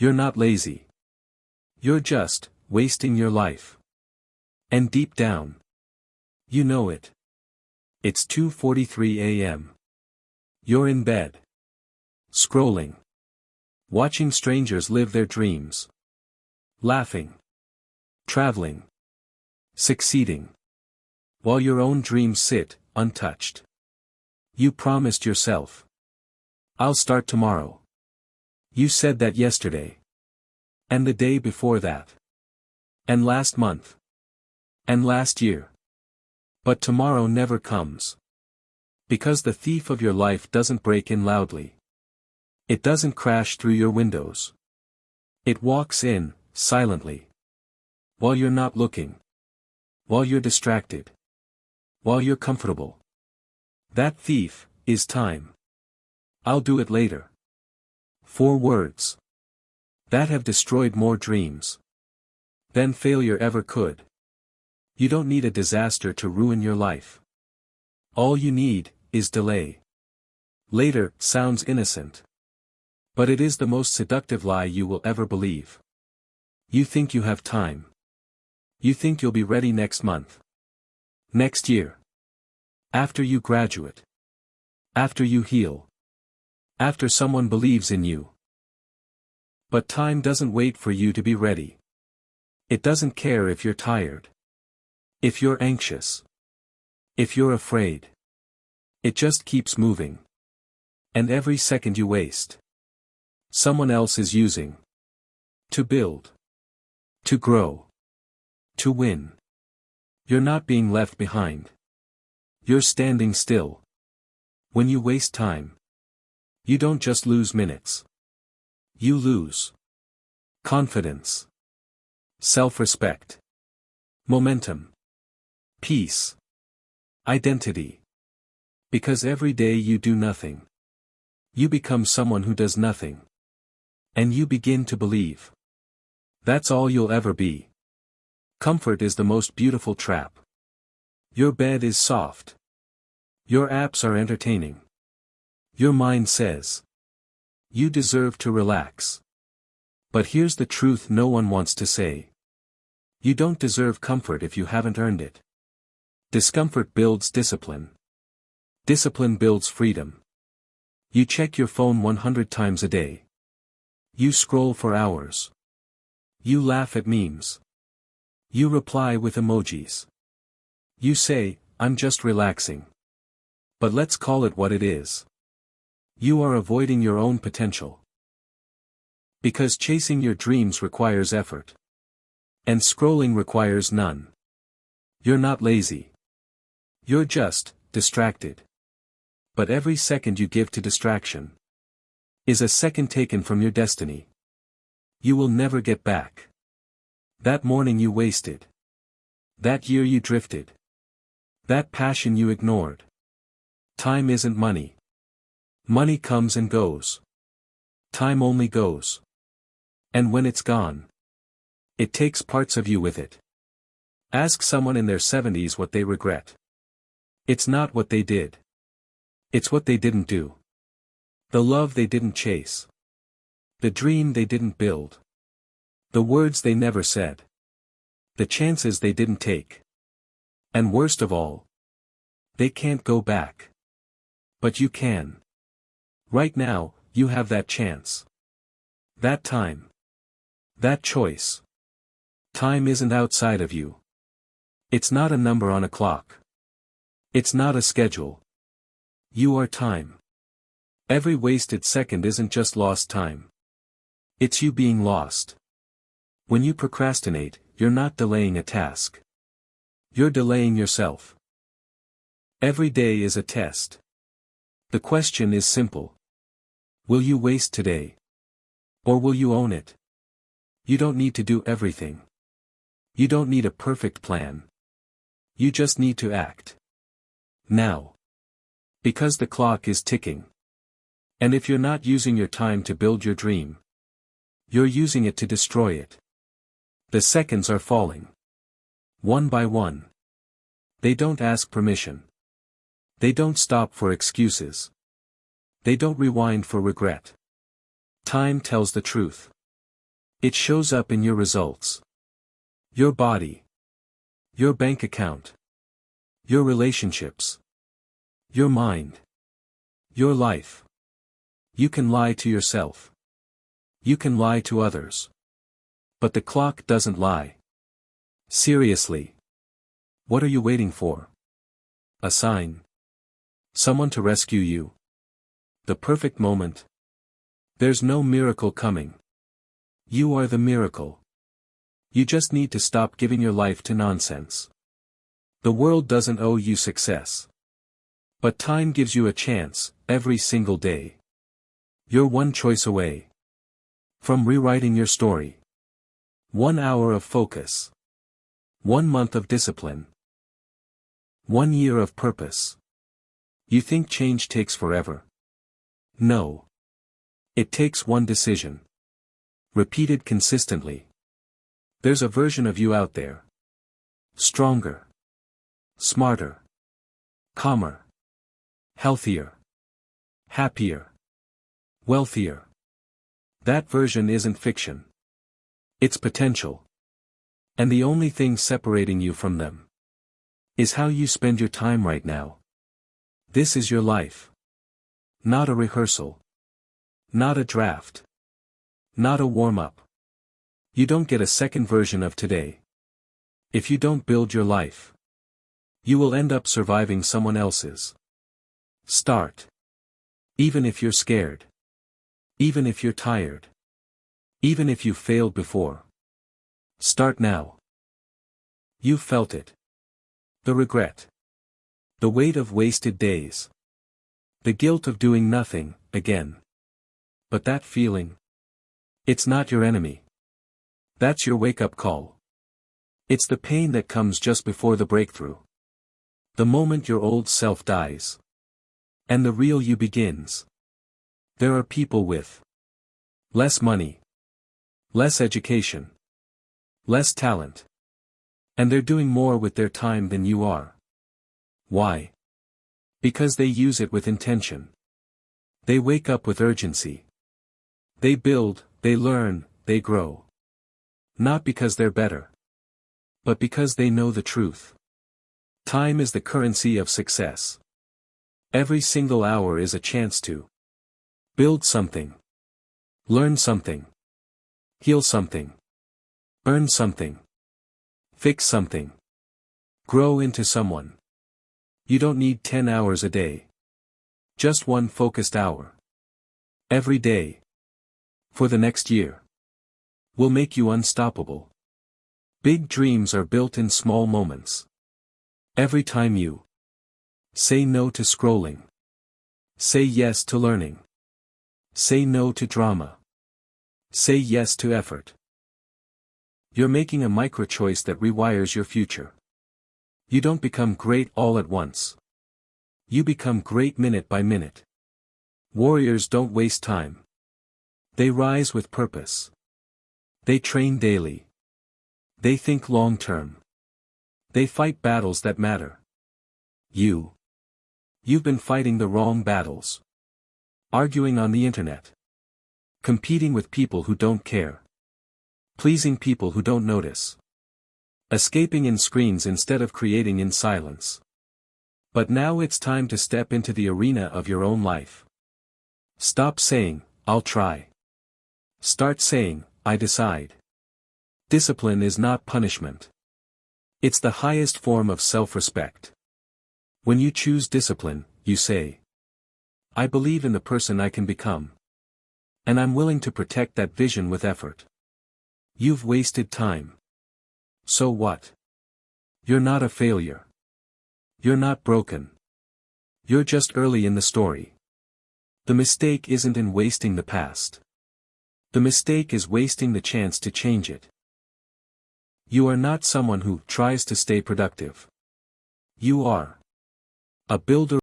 You're not lazy. You're just wasting your life. And deep down, you know it. It's 2:43 a.m. You're in bed. Scrolling. Watching strangers live their dreams. Laughing. Traveling. Succeeding. While your own dreams sit, untouched. You promised yourself. I'll start tomorrow. You said that yesterday. And the day before that. And last month. And last year. But tomorrow never comes. Because the thief of your life doesn't break in loudly. It doesn't crash through your windows. It walks in, silently. While you're not looking. While you're distracted. While you're comfortable. That thief is time. I'll do it later. 4 words. That have destroyed more dreams than failure ever could. You don't need a disaster to ruin your life. All you need is delay. Later sounds innocent. But it is the most seductive lie you will ever believe. You think you have time. You think you'll be ready next month. Next year. After you graduate. After you heal. After someone believes in you. But time doesn't wait for you to be ready. It doesn't care if you're tired. If you're anxious. If you're afraid. It just keeps moving. And every second you waste, someone else is using. To build. To grow. To win. You're not being left behind. You're standing still. When you waste time, you don't just lose minutes. You lose confidence, self-respect, momentum, peace, identity. Because every day you do nothing, you become someone who does nothing. And you begin to believe that's all you'll ever be. Comfort is the most beautiful trap. Your bed is soft. Your apps are entertaining. Your mind says you deserve to relax. But here's the truth no one wants to say. You don't deserve comfort if you haven't earned it. Discomfort builds discipline. Discipline builds freedom. You check your phone 100 times a day. You scroll for hours. You laugh at memes. You reply with emojis. You say, I'm just relaxing. But let's call it what it is. You are avoiding your own potential. Because chasing your dreams requires effort. And scrolling requires none. You're not lazy. You're just distracted. But every second you give to distraction is a second taken from your destiny. You will never get back. That morning you wasted. That year you drifted. That passion you ignored. Time isn't money. Money comes and goes. Time only goes. And when it's gone, it takes parts of you with it. Ask someone in their 70s what they regret. It's not what they did. It's what they didn't do. The love they didn't chase. The dream they didn't build. The words they never said. The chances they didn't take. And worst of all, they can't go back. But you can. Right now, you have that chance. That time. That choice. Time isn't outside of you. It's not a number on a clock. It's not a schedule. You are time. Every wasted second isn't just lost time. It's you being lost. When you procrastinate, you're not delaying a task. You're delaying yourself. Every day is a test. The question is simple. Will you waste today? Or will you own it? You don't need to do everything. You don't need a perfect plan. You just need to act. Now. Because the clock is ticking. And if you're not using your time to build your dream, you're using it to destroy it. The seconds are falling. One by one. They don't ask permission. They don't stop for excuses. They don't rewind for regret. Time tells the truth. It shows up in your results. Your body. Your bank account. Your relationships. Your mind. Your life. You can lie to yourself. You can lie to others. But the clock doesn't lie. Seriously. What are you waiting for? A sign. Someone to rescue you. The perfect moment. There's no miracle coming. You are the miracle. You just need to stop giving your life to nonsense. The world doesn't owe you success. But time gives you a chance, every single day. You're one choice away from rewriting your story. 1 hour of focus. 1 month of discipline. 1 year of purpose. You think change takes forever? No. It takes one decision. Repeated consistently. There's a version of you out there. Stronger. Smarter. Calmer. Healthier. Happier. Wealthier. That version isn't fiction. It's potential. And the only thing separating you from them is how you spend your time right now. This is your life. Not a rehearsal. Not a draft. Not a warm-up. You don't get a second version of today. If you don't build your life, you will end up surviving someone else's. Start. Even if you're scared. Even if you're tired. Even if you failed before. Start now. You've felt it. The regret. The weight of wasted days. The guilt of doing nothing, again. But that feeling. It's not your enemy. That's your wake-up call. It's the pain that comes just before the breakthrough. The moment your old self dies. And the real you begins. There are people with less money. Less education. Less talent. And they're doing more with their time than you are. Why? Because they use it with intention. They wake up with urgency. They build, they learn, they grow. Not because they're better. But because they know the truth. Time is the currency of success. Every single hour is a chance to build something. Learn something. Heal something. Earn something. Fix something. Grow into someone. You don't need 10 hours a day. Just one focused hour. Every day. For the next year. Will make you unstoppable. Big dreams are built in small moments. Every time you say no to scrolling. Say yes to learning. Say no to drama. Say yes to effort. You're making a micro-choice that rewires your future. You don't become great all at once. You become great minute by minute. Warriors don't waste time. They rise with purpose. They train daily. They think long-term. They fight battles that matter. You've been fighting the wrong battles. Arguing on the internet. Competing with people who don't care. Pleasing people who don't notice. Escaping in screens instead of creating in silence. But now it's time to step into the arena of your own life. Stop saying, "I'll try." Start saying, "I decide." Discipline is not punishment. It's the highest form of self-respect. When you choose discipline, you say, "I believe in the person I can become. And I'm willing to protect that vision with effort." You've wasted time. So what? You're not a failure. You're not broken. You're just early in the story. The mistake isn't in wasting the past. The mistake is wasting the chance to change it. You are not someone who tries to stay productive. You are a builder